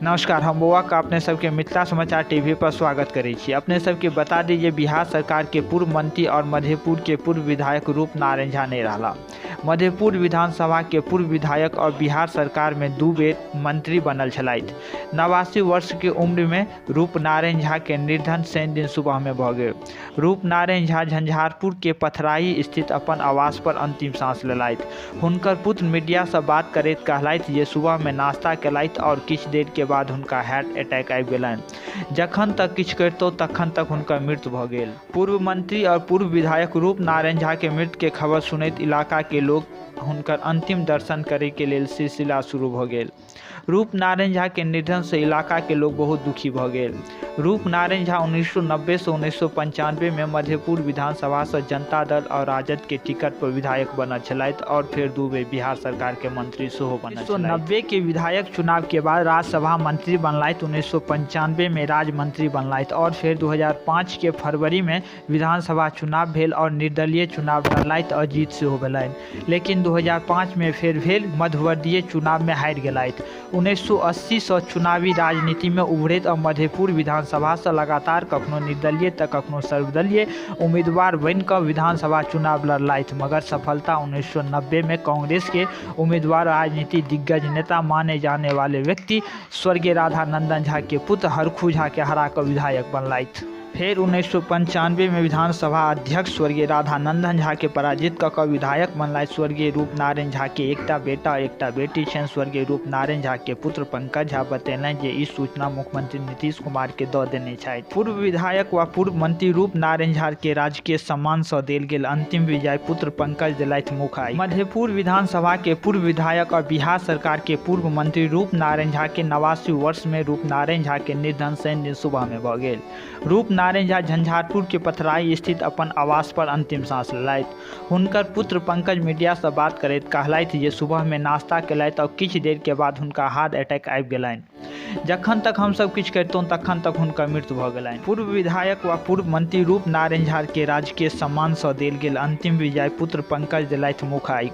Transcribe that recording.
नमस्कार, हम बौआ का अपने सबके मिथिला समाचार टीवी पर स्वागत करै छी। अपने सबके बता दीजिए, बिहार सरकार के पूर्व मंत्री और मधेपुर के पूर्व विधायक रूपनारायण झा नहीं रहला। मधेपुर विधानसभा के पूर्व विधायक और बिहार सरकार में 2 बेर मंत्री बनल छलथि। 89 वर्ष के उम्र में रूपनारायण झा के निधन शनि दिन सुबह में भऽ गेल। रूपनारायण झा झंझारपुर के पथराही स्थित अपन आवास पर अंतिम सांस लेलथि। हुनकर पुत्र मीडिया से बात करैत कहलथि जे सुबह में नाश्ता केलथि और किछु देर के बाद हुनका हार्ट अटैक आबि गेलनि। जखन तक किछु करितौ तखन तक हुनकर मृत्यु भऽ गेल। पूर्व मंत्री और पूर्व विधायक रूपनारायण झा के मृत्यु के खबर सुनैत इलाका के लोग हुनकर अंतिम दर्शन करे के लेल सिलसिला शुरू भऽ गेल। रूपनारायण झा के निधन से इलाका के लोग बहुत दुखी भऽ गेल। रूपनारायण झा 1990 से 1995 में मधेपुर विधानसभा से जनता दल और राजद के टिकट पर विधायक बनल छलथि और फिर 2 बेर बिहार सरकार के मंत्री सेहो बनल छलथि। 1990 के विधायक चुनाव के बाद राज्यसभा मंत्री बनलथि। 1995 में राज्य मंत्री बनलथि और फिर 2005 के फरवरी में विधानसभा चुनाव भेल और निर्दलीय चुनाव लड़लथि और जीत सेहो भेलनि। लेकिन 2005 में फिर भेल मध्यवर्तीय चुनाव में हारि गेलथि। 1980 से चुनावी राजनीति में उभरैत और मधेपुर विधानसभा से लगातार कखनो निर्दलीय तऽ कखनो सर्वदलीय उम्मीदवार बनि कऽ विधानसभा चुनाव लड़लथि, मगर सफलता 1990 में कांग्रेस के उम्मीदवार राजनीति दिग्गज नेता माने जाने वाले व्यक्ति स्वर्गीय राधानंदन झा के पुत्र हरखू झा के हरा कऽ विधायक बनलथि। फिर 1995 में विधानसभा अध्यक्ष स्वर्गीय राधानंदन झा के पराजित कऽ विधायक बनलथि। स्वर्गीय रूपनारायण झा के एकटा बेटा और एकटा बेटी छनि। स्वर्गीय रूपनारायण झा के पुत्र पंकज झा बतेलनि जे ई सूचना मुख्यमंत्री नीतीश कुमार के दऽ देने छथि। पूर्व विधायक व पूर्व मंत्री रूपनारायण झा के राजकीय सम्मान सँ देल गेल अंतिम विजय पुत्र पंकज देलथि मुख आइ। मधेपुर विधानसभा के पूर्व विधायक और बिहार सरकार के पूर्व मंत्री रूपनारायण झा के 89 वर्ष में रूपनारायण झा के निधन शनि दिन सुबह में भऽ गेल। रूपनारायण झा झंझारपुर के पथराही स्थित अपन आवास पर अंतिम सांस लेलथि। हुनकर पुत्र पंकज मीडिया से बात करैत कहलथि जे सुबह में नाश्ता केलथि और किछु देर के बाद हुनका हार्ट अटैक आबि गेलनि। जखन तक हमसब किछु करितौं तखन तक हुनकर मृत्यु भऽ गेलनि। पूर्व विधायक व पूर्व मंत्री रूपनारायण झा के राजकीय सम्मान सँ देल गेल अंतिम विजय पुत्र पंकज देलथि मुख आइ।